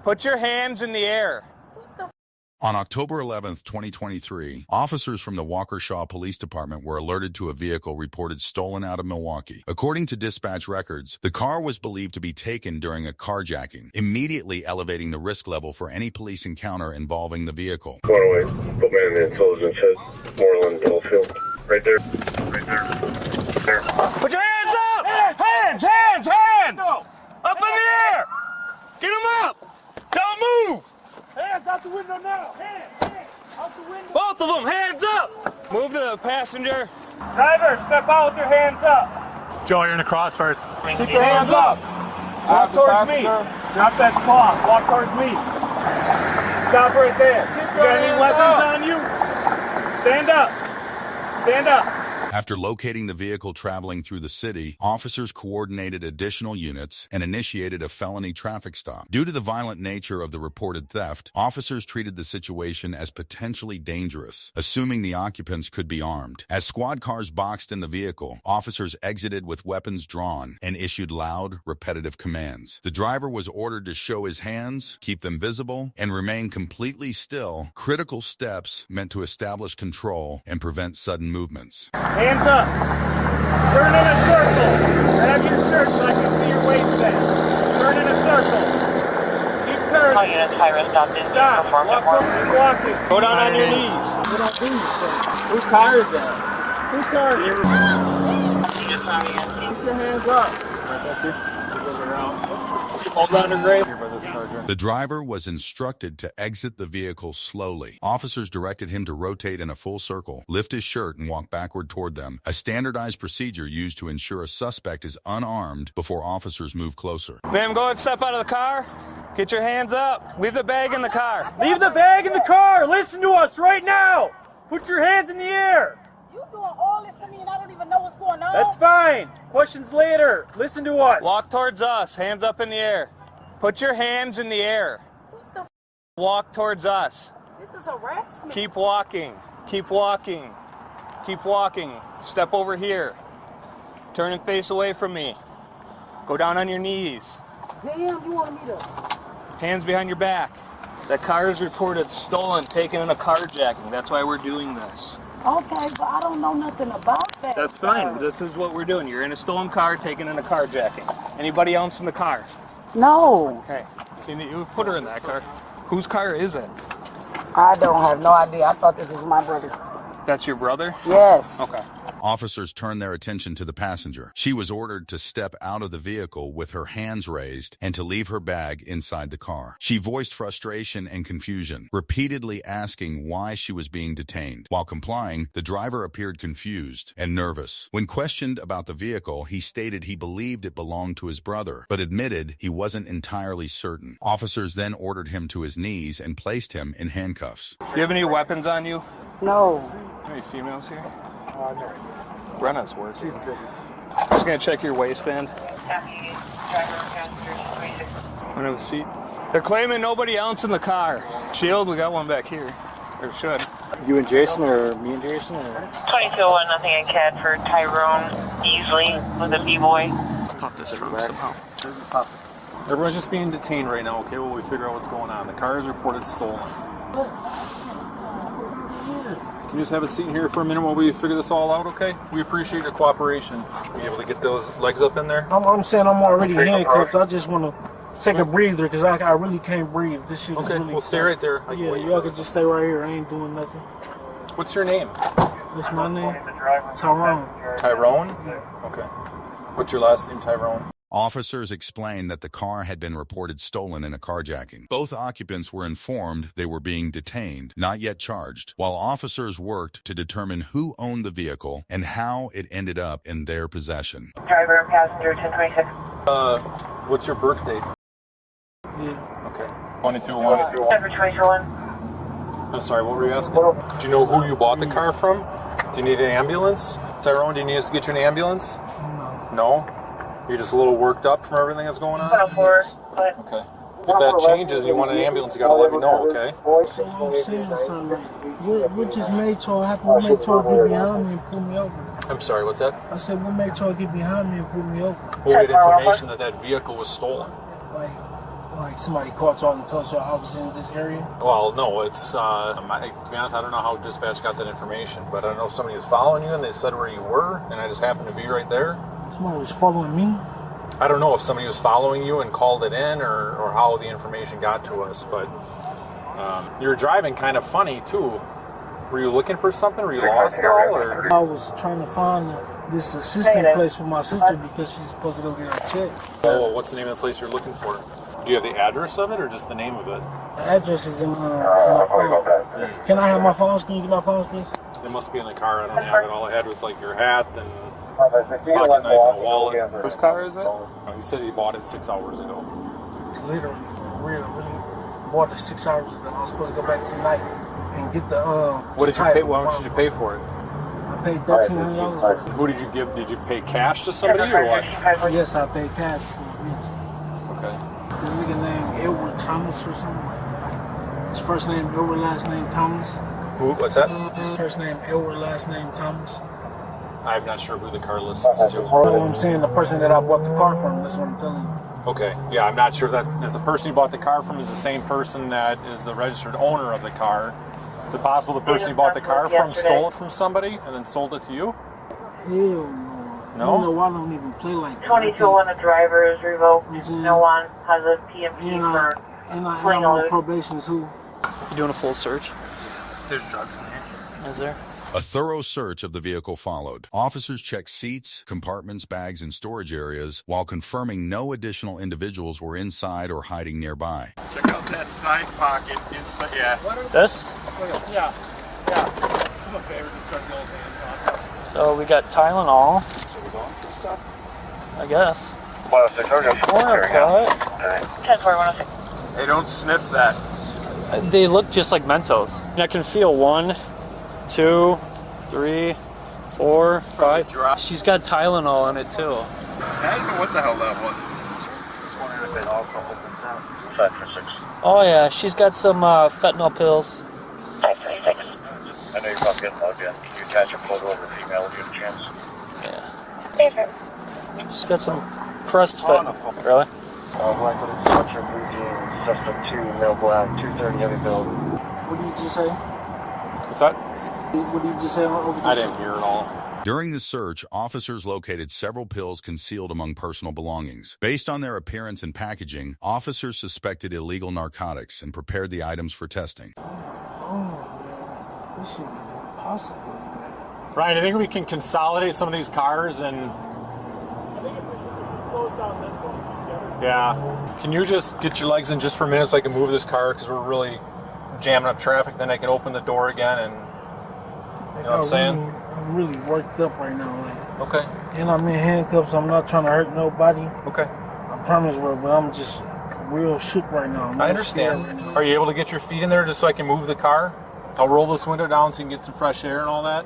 Put your hands in the air. On October 11th, 2023, officers from the Waukesha Police Department were alerted to a vehicle reported stolen out of Milwaukee. According to dispatch records, the car was believed to be taken during a carjacking, immediately elevating the risk level for any police encounter involving the vehicle. Going away. Put me in the intelligence head. Moreland, Bellfield. Right there. Right there. There. Put your hands up! Hands! Up in the air! Get them up! Don't move! Hands out the window now! Hands! Out the window! Both of them, hands up! Move the passenger. Driver, step out with your hands up! Joe, you're in the crossfires. Keep your hands up! Walk towards me! Drop that cloth, walk towards me! Stop right there! You got any weapons on you? Stand up! Stand up! After locating the vehicle traveling through the city, officers coordinated additional units and initiated a felony traffic stop. Due to the violent nature of the reported theft, officers treated the situation as potentially dangerous, assuming the occupants could be armed. As squad cars boxed in the vehicle, officers exited with weapons drawn and issued loud, repetitive commands. The driver was ordered to show his hands, keep them visible, and remain completely still, critical steps meant to establish control and prevent sudden movements. Hands up. Turn in a circle. Grab your shirt so I can see your waistband. Turn in a circle. Keep turning. All units, high risk stop is Stop. Walking. Go down on your knees. Whose car is that? Whose car is it? Keep your hands up. Hold on to grave. The driver was instructed to exit the vehicle slowly. Officers directed him to rotate in a full circle, lift his shirt, and walk backward toward them, a standardized procedure used to ensure a suspect is unarmed before officers move closer. Ma'am, go ahead and step out of the car. Get your hands up. Leave the bag in the car. Leave the bag in the car. Listen to us right now. Put your hands in the air. You doing all this to me and I don't even know what's going on? That's fine. Questions later. Listen to us. Walk towards us. Hands up in the air. Put your hands in the air. What the f? Walk towards us. This is harassment. Keep walking. Keep walking. Keep walking. Step over here. Turn and face away from me. Go down on your knees. Damn, you want me to? Hands behind your back. That car is reported stolen, taken in a carjacking. That's why we're doing this. Okay, but I don't know nothing about that. That's fine. This is what we're doing. You're in a stolen car, taken in a carjacking. Anybody else in the car? No. Okay. So you put her in that car. Whose car is it? I don't have no idea. I thought this was my brother's. That's your brother? Yes. Okay. Officers turned their attention to the passenger. She was ordered to step out of the vehicle with her hands raised and to leave her bag inside the car. She voiced frustration and confusion, repeatedly asking why she was being detained. While complying, the driver appeared confused and nervous. When questioned about the vehicle, he stated he believed it belonged to his brother, but admitted he wasn't entirely certain. Officers then ordered him to his knees and placed him in handcuffs. Do you have any weapons on you? No. Any females here? Brenna's work. She's busy. Just gonna check your waistband. Want to have a seat? They're claiming nobody else in the car. Shield, we got one back here. Or should. You and Jason, or me and Jason? Or? 2201, nothing in CAD for Tyrone Easley with a B-boy. Let's pop this trunk somehow. Everyone's just being detained right now, okay, while we figure out what's going on. The car is reported stolen. Can you just have a seat here for a minute while we figure this all out, okay? We appreciate your cooperation. Be able to get those legs up in there? I'm saying I'm already handcuffed. I just want to take a breather because I really can't breathe. This shit is Okay, really we'll stay right there. Yeah, y'all can just stay right here. I ain't doing nothing. What's your name? What's my name? Tyrone. Tyrone? Okay. What's your last name, Tyrone? Officers explained that the car had been reported stolen in a carjacking. Both occupants were informed they were being detained, not yet charged, while officers worked to determine who owned the vehicle and how it ended up in their possession. Driver and passenger 1026. What's your birth date? Yeah. Okay. 2201. Driver 2201. I'm sorry, what were you asking? Do you know who you bought the car from? Do you need an ambulance? Tyrone, do you need us to get you an ambulance? No. No? You're just a little worked up from everything that's going on? 104, but Okay. If that changes and you want an ambulance, you gotta let me know, okay? So I'm saying something. We just made y'all happen. We made y'all get behind me and pull me over. I'm sorry, what's that? I said we made y'all get behind me and pull me over. Well, we had information that that vehicle was stolen. Like, Like somebody caught y'all and told y'all I was in this area? Well, no, it's, to be honest, I don't know how dispatch got that information, but I don't know if somebody was following you and they said where you were, and I just happened to be right there. Somebody was following me? I don't know if somebody was following you and called it in or how the information got to us, but you were driving kind of funny, too. Were you looking for something? Were you lost at all? Or? I was trying to find this assistant place for my sister because she's supposed to go get her check. Oh, what's the name of the place you're looking for? Do you have the address of it or just the name of it? The address is in my phone. Can I have my phones? Can you get my phones, please? It must be in the car. I don't have it. All I had was like your hat and pocket knife and a wallet. Whose car is it? He said he bought it 6 hours ago. Literally, for real, really bought it 6 hours ago. I was supposed to go back tonight and get the What did you pay? How much did you pay for it? I paid $1,300 for it. Who did you give? Did you pay cash to somebody or what? Yes, I paid cash. So, yes. Okay. The nigga named Edward Thomas or something like that. His first name Edward, last name Thomas. Who? What's that? His first name Edward, last name Thomas. I'm not sure who the car lists to. No, I'm saying the person that I bought the car from. That's what I'm telling you. Okay. Yeah, I'm not sure that if the person you bought the car from is the same person that is the registered owner of the car. Is it possible the person you bought the car from stole it from somebody and then sold it to you? Hell no. No? You know, I don't even play like that. 22 when the driver is revoked. No one has a PMP for and I'm playing on loose. probation too. You doing a full search? There's drugs in here. Is there? A thorough search of the vehicle followed. Officers checked seats, compartments, bags, and storage areas while confirming no additional individuals were inside or hiding nearby. Check out that side pocket inside. Yeah. This? Yeah. This is my favorite to start the old hands. So we got Tylenol, So we're going through stuff? I guess. 106, Corner cut. 10-4-106. Hey, don't sniff that. They look just like Mentos. And I can feel 1, 2, 3, 4, 5. She's got Tylenol in it too. I don't know what the hell that was. Just wondering if it also opens up. 546. Oh yeah, she's got some fentanyl pills. 536. I know you're about getting logged in. Can you attach a photo of her female if you have a chance? Yeah. She's got some pressed fentanyl. Really? Black with a structure, blue suspect 2, male black, 230 heavy build. What did you just say? What's that? What did you just say over the I didn't hear it all. During the search, officers located several pills concealed among personal belongings. Based on their appearance and packaging, officers suspected illegal narcotics and prepared the items for testing. Oh, man. This shit is impossible, man. Ryan, I think we can consolidate some of these cars and... Yeah. Can you just get your legs in just for a minute so I can move this car because we're really jamming up traffic? Then I can open the door again and... You know what I'm saying? I'm really worked up right now, like. Okay. And I'm in handcuffs. I'm not trying to hurt nobody. Okay. I promise, bro. But I'm just real shook right now. I understand. Are you able to get your feet in there just so I can move the car? I'll roll this window down so you can get some fresh air and all that.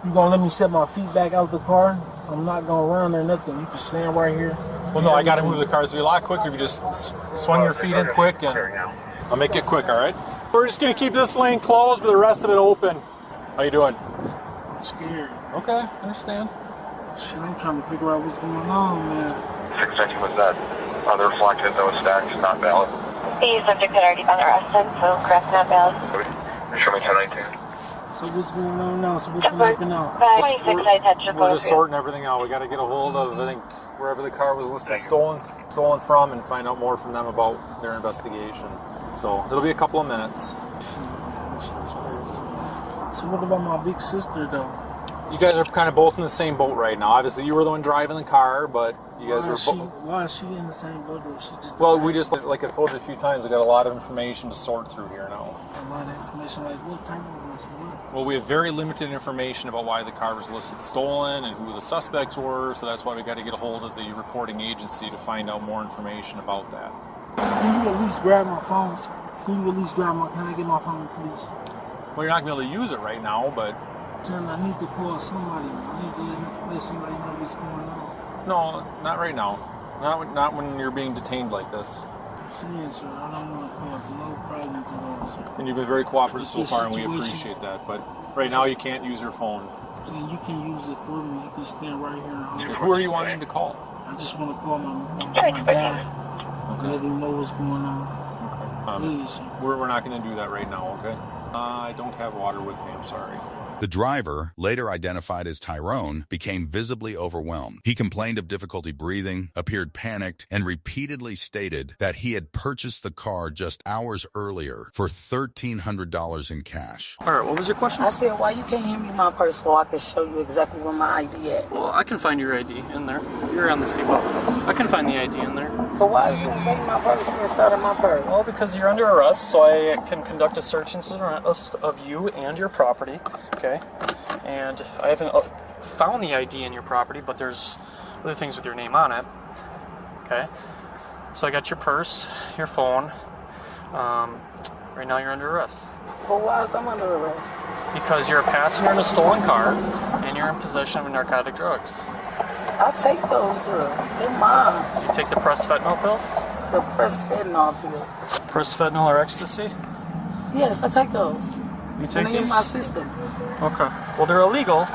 You gonna let me set my feet back out the car? I'm not gonna run or nothing. You can stand right here. Well, no, I got to move the car. It's gonna be a lot quicker if you just swing your feet in quick, and I'll make it quick. All right. We're just gonna keep this lane closed, but the rest of it open. How you doing? I'm scared. Okay, I understand. Shit, I'm trying to figure out what's going on, man. 660 was that other reflected, those stacks, not valid. The subject had already been arrested, so correct not valid. Show me 1019. So what's going on now? So what's gonna happen now? 26 I touched your We're just sorting everything out. We got to get a hold of, I think, wherever the car was listed stolen from, and find out more from them about their investigation. So it'll be a couple of minutes. Shit, man, this shit is crazy. So what about my big sister, though? You guys are kind of both in the same boat right now. Obviously, you were the one driving the car, but you guys were both. Why is she in the same boat? Or she just Well, we just, like I've told you a few times, we got a lot of information to sort through here now. a lot of information. Like what type of information? What? Well, we have very limited information about why the car was listed stolen and who the suspects were, so that's why we got to get a hold of the reporting agency to find out more information about that. Can you at least grab my phone? Can you at least grab my? Can I get my phone, please? Well, you're not going to be able to use it right now, but... Son, I need to call somebody. I need to let somebody know what's going on. No, not right now. Not when you're being detained like this. I'm saying, sir, I don't want to cause no problems at all, sir. And you've been very cooperative so This far, and we situation- appreciate that. But right now, you can't use your phone. So you can use it for me. You can stand right here and hold it. Who are you wanting to call? I just want to call my dad. Let him know what's going on. Please. We're not going to do that right now, okay? I don't have water with me, I'm sorry. The driver, later identified as Tyrone, became visibly overwhelmed. He complained of difficulty breathing, appeared panicked, and repeatedly stated that he had purchased the car just hours earlier for $1,300 in cash. All right, what was your question? I said, why you can't hand me my purse so I can show you exactly where my ID at? Well, I can find your ID in there. You're on the seatbelt. I can find the ID in there. But why you can't take my purse inside of my purse? Well, because you're under arrest, so I can conduct a search and arrest of you and your property, okay? And I haven't found the ID in your property, but there's other things with your name on it, okay? So I got your purse, your phone. Right now you're under arrest. Well, why is I'm under arrest? Because you're a passenger in a stolen car, and you're in possession of narcotic drugs. I'll take those drugs. They're mine. You take the pressed fentanyl pills? The pressed fentanyl pills. Pressed fentanyl or ecstasy? Yes, I take those. You take these? In my system. Okay. Well, they're illegal,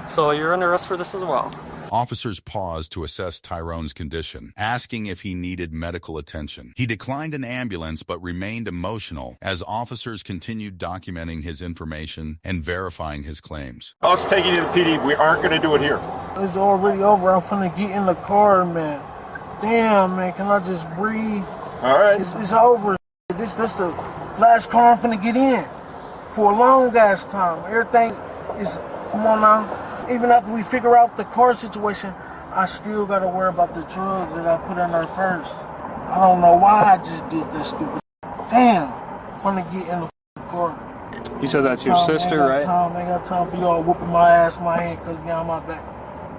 so you're under arrest for this as well. Officers paused to assess Tyrone's condition, asking if he needed medical attention. He declined an ambulance but remained emotional as officers continued documenting his information and verifying his claims. Us taking you to the PD, we aren't going to do it here. It's already over. I'm finna get in the car, man. Damn, man, can I just breathe? All right. It's over. This is the last car I'm finna get in for a long ass time. Everything is, come on now. Even after we figure out the car situation, I still gotta worry about the drugs that I put in her purse. I don't know why I just did that stupid. Damn, I'm finna get in the car. You said that's your sister, right? I ain't got time for y'all whooping my ass, my head, cause behind my back.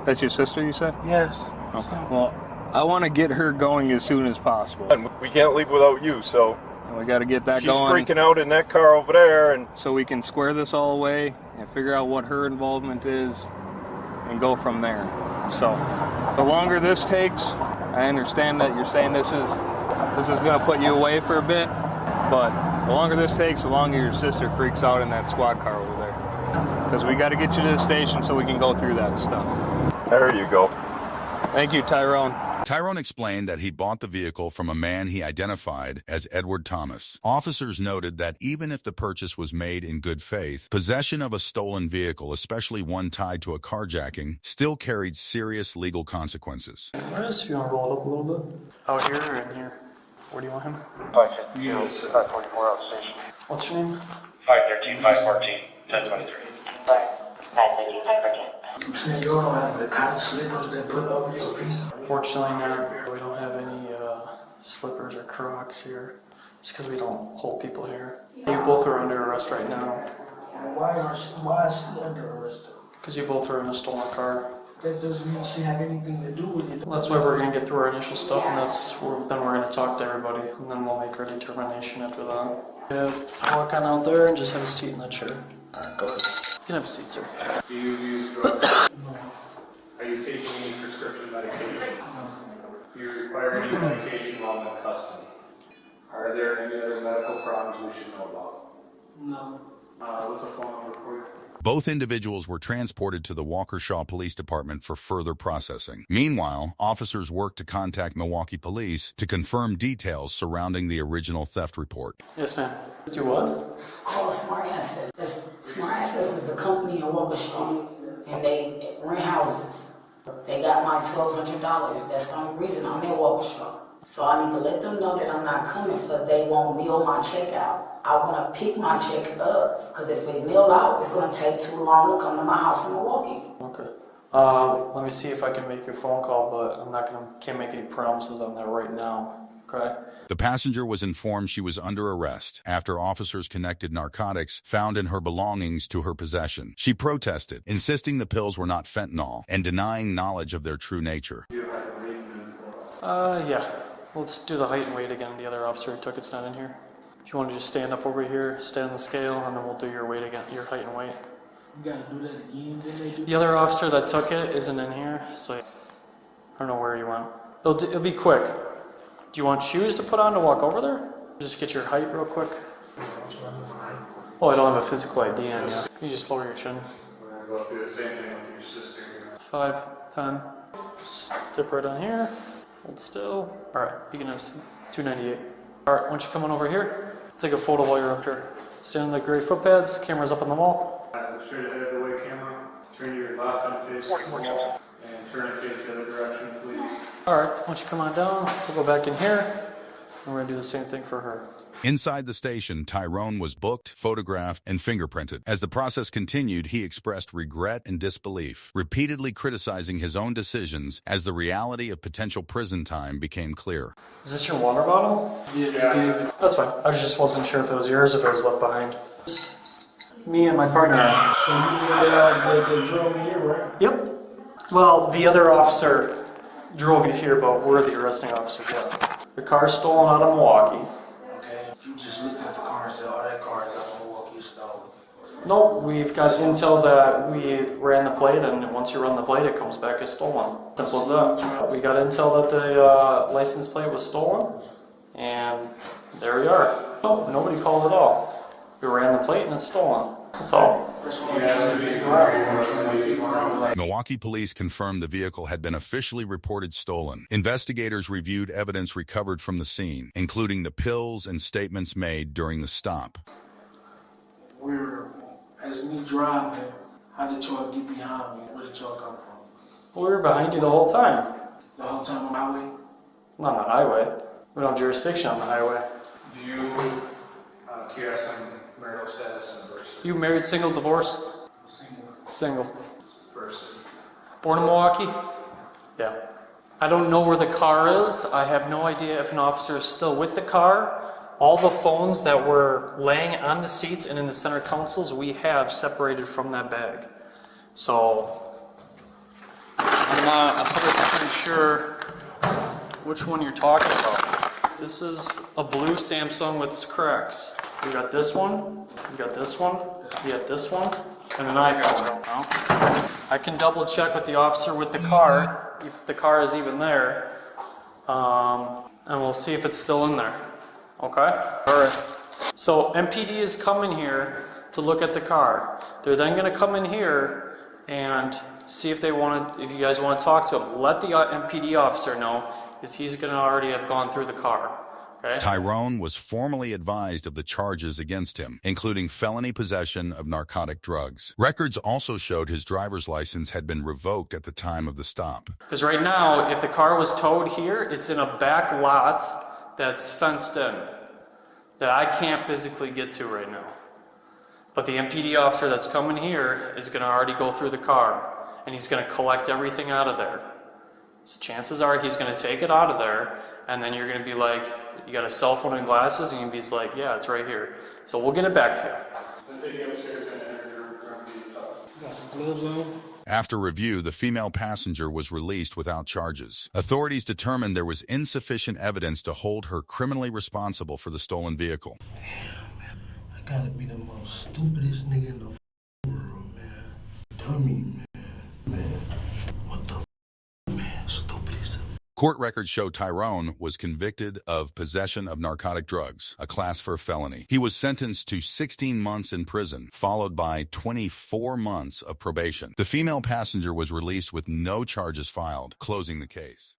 That's your sister, you said? Yes. Okay. Well, I want to get her going as soon as possible. And we can't leave without you, so we got to get that she's going. She's freaking out in that car over there, and so we can square this all away and figure out what her involvement is and go from there. So the longer this takes, I understand that you're saying this is going to put you away for a bit, but the longer this takes, the longer your sister freaks out in that squad car over there. Because we got to get you to the station so we can go through that stuff. There you go. Thank you, Tyrone. Tyrone explained that he bought the vehicle from a man he identified as Edward Thomas. Officers noted that even if the purchase was made in good faith, possession of a stolen vehicle, especially one tied to a carjacking, still carried serious legal consequences. Whereas if you want to roll it up a little bit? Out here or in here? Where do you want him? 552, 544 out station. What's your name? 513, 514, 1023. 513, 514. I'm saying you don't have the cotton slippers that put over your feet. Unfortunately, not. We don't have any slippers or Crocs here. It's because we don't hold people here. You both are under arrest right now. Why is she under arrest though? Because you both are in a stolen car. That doesn't mean she have anything to do with it. Well, that's why we're going to get through our initial stuff, and then we're going to talk to everybody, and then we'll make our determination after that. Yeah, walk on out there and just have a seat in the chair. Alright, go ahead. You can have a seat, sir. Do you use drugs? No. Are you taking any prescription medication? No. Do you require any medication while in custody? Are there any other medical problems we should know about? No. What's the phone number for you? Both individuals were transported to the Waukesha Police Department for further processing. Meanwhile, officers worked to contact Milwaukee police to confirm details surrounding the original theft report. Yes, ma'am. Do what? It's called Smart Assets. Smart Assets is a company in Waukesha, and they rent houses. They got my $1,200. That's the only reason I'm in Waukesha. So I need to let them know that I'm not coming for they won't mail my check out. I want to pick my check up, because if they mail out, it's going to take too long to come to my house in Milwaukee. Okay. Let me see if I can make your phone call, but can't make any promises on that right now. Okay? The passenger was informed she was under arrest after officers connected narcotics found in her belongings to her possession. She protested, insisting the pills were not fentanyl and denying knowledge of their true nature. Yeah. Let's do the height and weight again. The other officer who took it's not in here. If you want to just stand up over here, stand on the scale, and then we'll do your weight again, your height and weight. You gotta do that again, didn't they do? The other officer that took it isn't in here, so I don't know where you went. It'll be quick. Do you want shoes to put on to walk over there? Just get your height real quick. Oh, I don't have a physical ID on you. You just lower your chin. We're going to go through the same thing with your sister here. 5, 10. Step right on here. Hold still. Alright, you can have 298. Alright, why don't you come on over here? Take a photo while you're up here. Stand on the gray footpads, camera's up on the wall. Straight ahead of the way camera. Turn to your left and face the wall. And turn and face the other direction, please. Alright, why don't you come on down? We'll go back in here. And we're going to do the same thing for her. Inside the station, Tyrone was booked, photographed, and fingerprinted. As the process continued, he expressed regret and disbelief, repeatedly criticizing his own decisions as the reality of potential prison time became clear. Is this your water bottle? Yeah. That's fine. I just wasn't sure if it was yours or if it was left behind. Just me and my partner. So you drove me here, right? Yep. Well, the other officer drove you here, but we're the arresting officers, yeah. The car's stolen out of Milwaukee. You just looked at the car and said, oh, that car is out of Milwaukee, stolen. Nope, we've got intel that we ran the plate, and once you run the plate, it comes back as stolen. Simple as that. We got intel that the license plate was stolen, and there we are. Nope, nobody called at all. We ran the plate and it's stolen. That's all. Milwaukee police confirmed the vehicle had been officially reported stolen. Investigators reviewed evidence recovered from the scene, including the pills and statements made during the stop. As me driving, how did y'all get behind me? Where did y'all come from? Well, we were behind you the whole time. The whole time on the highway? Not on the highway. We don't have jurisdiction on the highway. Do you, kiosk on marital status and birth? You married, single, divorced? Single. Person. Born in Milwaukee? Yeah. I don't know where the car is. I have no idea if an officer is still with the car. All the phones that were laying on the seats and in the center consoles, we have separated from that bag. So, I'm not 100% sure which one you're talking about. This is a blue Samsung with cracks. We got this one, we got this one, we got this one, and an iPhone. I can double check with the officer with the car, if the car is even there, and we'll see if it's still in there. Okay? Alright. So MPD is coming here to look at the car. They're then going to come in here and see if they want to, if you guys want to talk to him. Let the MPD officer know, because he's going to already have gone through the car. Okay? Tyrone was formally advised of the charges against him, including felony possession of narcotic drugs. Records also showed his driver's license had been revoked at the time of the stop. Because right now, if the car was towed here, it's in a back lot that's fenced in, that I can't physically get to right now. But the MPD officer that's coming here is going to already go through the car, and he's going to collect everything out of there. So chances are he's going to take it out of there, and then you're going to be like, you got a cell phone and glasses, and you'll be like, yeah, it's right here. So we'll get it back to you. Got some gloves on? After review, the female passenger was released without charges. Authorities determined there was insufficient evidence to hold her criminally responsible for the stolen vehicle. Damn, man. I gotta be the most stupidest nigga in the world, man. Dummy, man. What the man? Stupidest. Court records show Tyrone was convicted of possession of narcotic drugs, a Class 4 felony. He was sentenced to 16 months in prison, followed by 24 months of probation. The female passenger was released with no charges filed, closing the case.